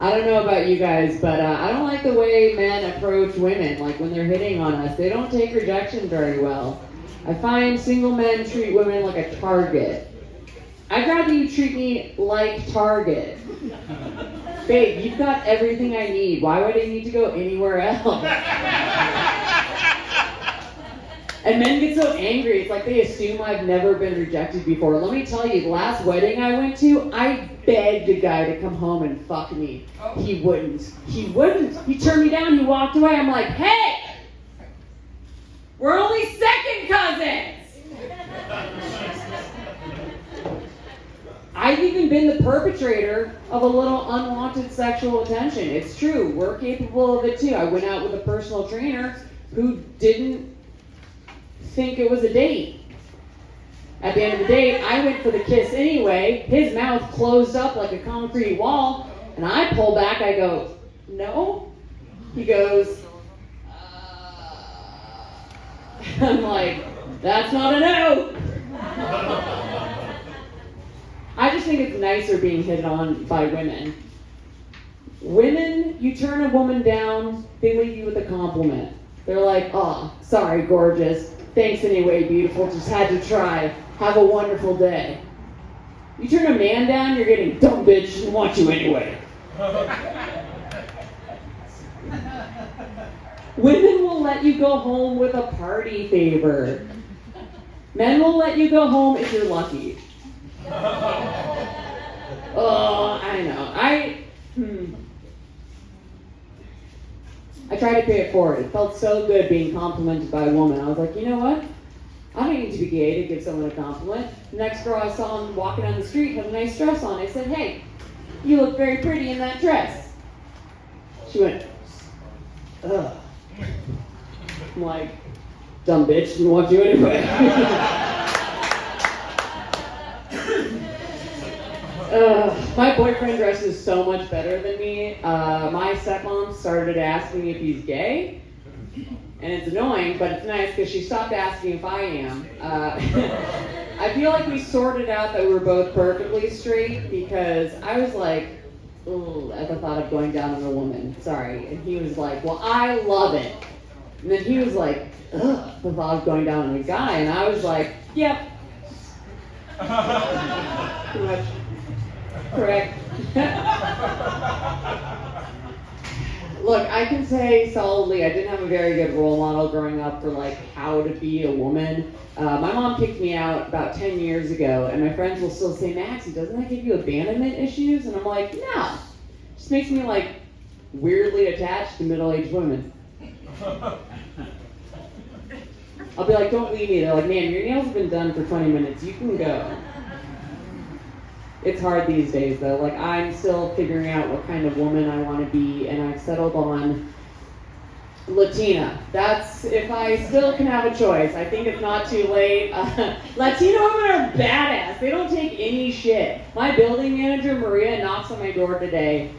I don't know about you guys, but I don't like the way men approach women, like when they're hitting on us. They don't take rejection very well. I find single men treat women like a target. I'd rather you treat me like Target. Babe, you've got everything I need. Why would I need to go anywhere else? And men get so angry, it's like they assume I've never been rejected before. Let me tell you, the last wedding I went to, I begged a guy to come home and fuck me. He wouldn't. He turned me down, he walked away. I'm like, hey! We're only second cousins! I've even been the perpetrator of a little unwanted sexual attention. It's true, we're capable of it too. I went out with a personal trainer who didn't think it was a date. At the end of the date, I went for the kiss anyway. His mouth closed up like a concrete wall, and I pull back. I go, no? He goes, I'm like, that's not a no. I just think it's nicer being hit on by women. Women, you turn a woman down, they leave you with a compliment. They're like, oh, sorry, gorgeous. Thanks anyway, beautiful. Just had to try. Have a wonderful day. You turn a man down, you're getting dumb bitch and want you anyway. Women will let you go home with a party favor. Men will let you go home if you're lucky. Oh, I know. I tried to pay it forward. It felt so good being complimented by a woman. I was like, you know what? I don't need to be gay to give someone a compliment. The next girl I saw walking down the street had a nice dress on. I said, hey, you look very pretty in that dress. She went, ugh. I'm like, dumb bitch, didn't want you anyway. My boyfriend dresses so much better than me. My stepmom started asking if he's gay, and it's annoying, but it's nice because she stopped asking if I am. I feel like we sorted out that we were both perfectly straight because I was like, ooh, at the thought of going down on a woman, sorry. And he was like, well, I love it. And then he was like, ugh, the thought of going down on a guy. And I was like, yep. Pretty much. Correct. Look, I can say solidly I didn't have a very good role model growing up for like how to be a woman. My mom kicked me out about 10 years ago, and my friends will still say, Maxi, doesn't that give you abandonment issues? And I'm like, no. It just makes me like weirdly attached to middle-aged women. I'll be like, don't leave me. They're like, man, your nails have been done for 20 minutes. You can go. It's hard these days, though. Like, I'm still figuring out what kind of woman I want to be, and I've settled on Latina. That's, if I still can have a choice. I think it's not too late. Latina women are badass. They don't take any shit. My building manager, Maria, knocks on my door today,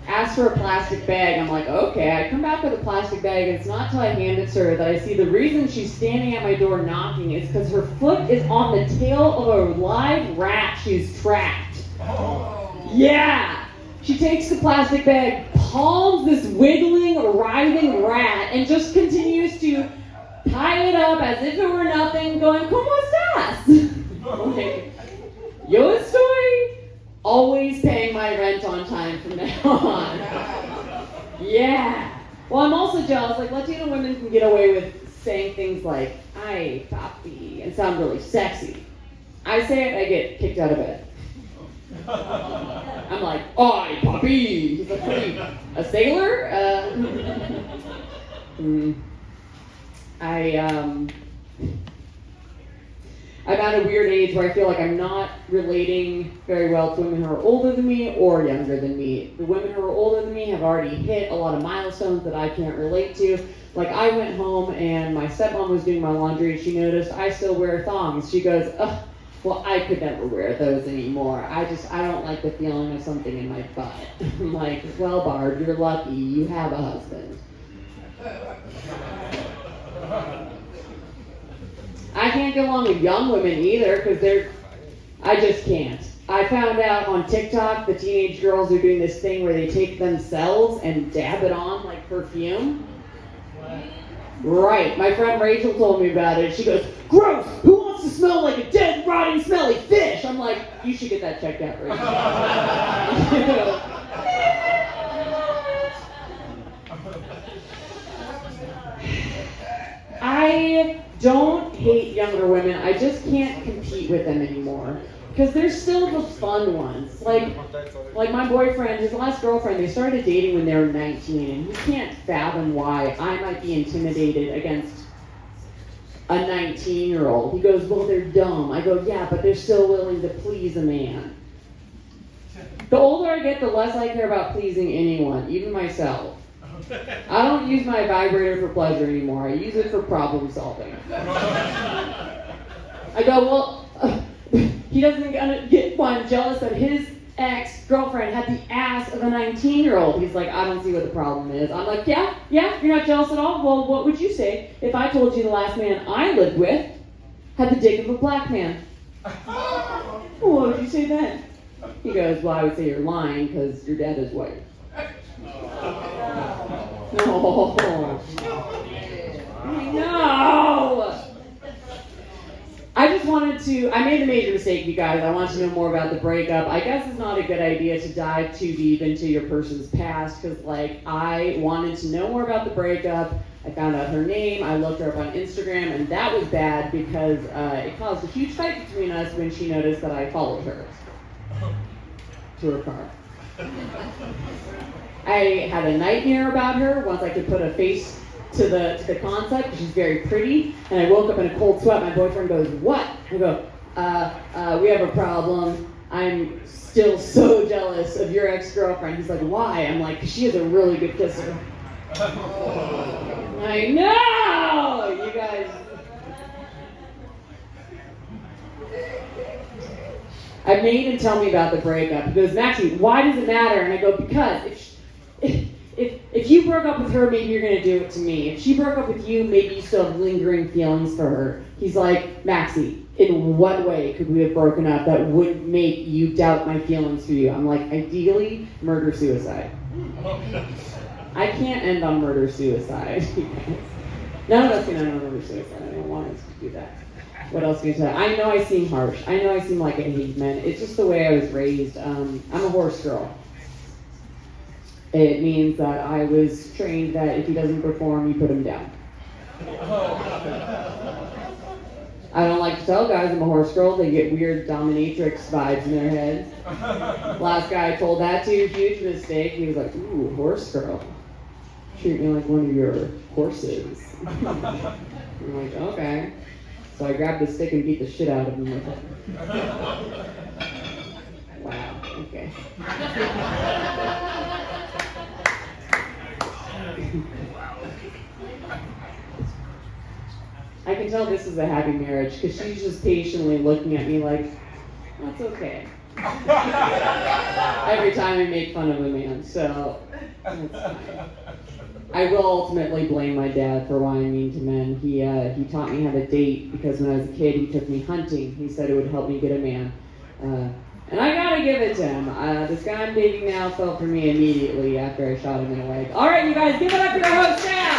asks for a plastic bag. I'm like, okay. I come back with a plastic bag, and it's not until I hand it to her that I see the reason she's standing at my door knocking is because her foot is on the tail of a live rat she's trapped. Oh. Yeah! She takes the plastic bag, palms this wiggling, writhing rat, and just continues to tie it up as if it were nothing, going, ¿Cómo estás? Like, yo estoy always paying my rent on time from now on. Yeah. Well, I'm also jealous. Like, Latino women can get away with saying things like, ay, papi, and sound really sexy. I say it, I get kicked out of bed. I'm like, ay, papi. He's like, what are you, a sailor? I'm at a weird age where I feel like I'm not relating very well to women who are older than me or younger than me. The women who are older than me have already hit a lot of milestones that I can't relate to. Like, I went home and my stepmom was doing my laundry and she noticed I still wear thongs. She goes, ugh, well, I could never wear those anymore. I don't like the feeling of something in my butt. I'm like, well, Barb, you're lucky. You have a husband. I can't get along with young women either because I just can't. I found out on TikTok the teenage girls are doing this thing where they take themselves and dab it on like perfume. Right. My friend Rachel told me about it. She goes, gross! Who wants to smell like a dead, rotting, smelly fish? I'm like, you should get that checked out, Rachel. I don't hate younger women. I just can't compete with them anymore. Because they're still the fun ones. Like my boyfriend, his last girlfriend, they started dating when they were 19, and he can't fathom why I might be intimidated against a 19-year-old. He goes, well, they're dumb. I go, yeah, but they're still willing to please a man. The older I get, the less I care about pleasing anyone, even myself. I don't use my vibrator for pleasure anymore. I use it for problem solving. I go, well, he doesn't get one jealous that his ex-girlfriend had the ass of a 19-year-old. He's like, I don't see what the problem is. I'm like, yeah, you're not jealous at all? Well, what would you say if I told you the last man I lived with had the dick of a black man? Well, what would you say then? He goes, well, I would say you're lying because your dad is white. No. I just wanted to, I made a major mistake, you guys. I want to know more about the breakup. I guess it's not a good idea to dive too deep into your person's past because, I wanted to know more about the breakup. I found out her name. I looked her up on Instagram, and that was bad because it caused a huge fight between us when she noticed that I followed her to her car. I had a nightmare about her once I could put a face to the concept. She's very pretty, and I woke up in a cold sweat. My boyfriend goes, what? I go, we have a problem. I'm still so jealous of your ex-girlfriend. He's like, why? I'm like, 'cause she is a really good kisser. I know! You guys. I made him tell me about the breakup. He goes, Maxi, why does it matter? And I go, because if you broke up with her, maybe you're going to do it to me. If she broke up with you, maybe you still have lingering feelings for her. He's like, Maxi, in what way could we have broken up that would make you doubt my feelings for you? I'm like, ideally, murder-suicide. I can't end on murder-suicide. None of us can end on murder-suicide. I don't want us to do that. What else can you say? I know I seem harsh. I know I seem like I hate men. It's just the way I was raised. I'm a horse girl. It means that I was trained that if he doesn't perform, you put him down. I don't like to tell guys I'm a horse girl. They get weird dominatrix vibes in their heads. Last guy I told that to, huge mistake. He was like, ooh, horse girl. Treat me like one of your horses. I'm like, okay. So I grabbed the stick and beat the shit out of him with it. Wow, okay. I can tell this is a happy marriage because she's just patiently looking at me like, that's okay. Every time I make fun of a man, so that's fine. I will ultimately blame my dad for why I'm mean to men. He taught me how to date because when I was a kid, he took me hunting. He said it would help me get a man. And I gotta give it to him. This guy I'm dating now fell for me immediately after I shot him in the leg. All right, you guys, give it up for your host now.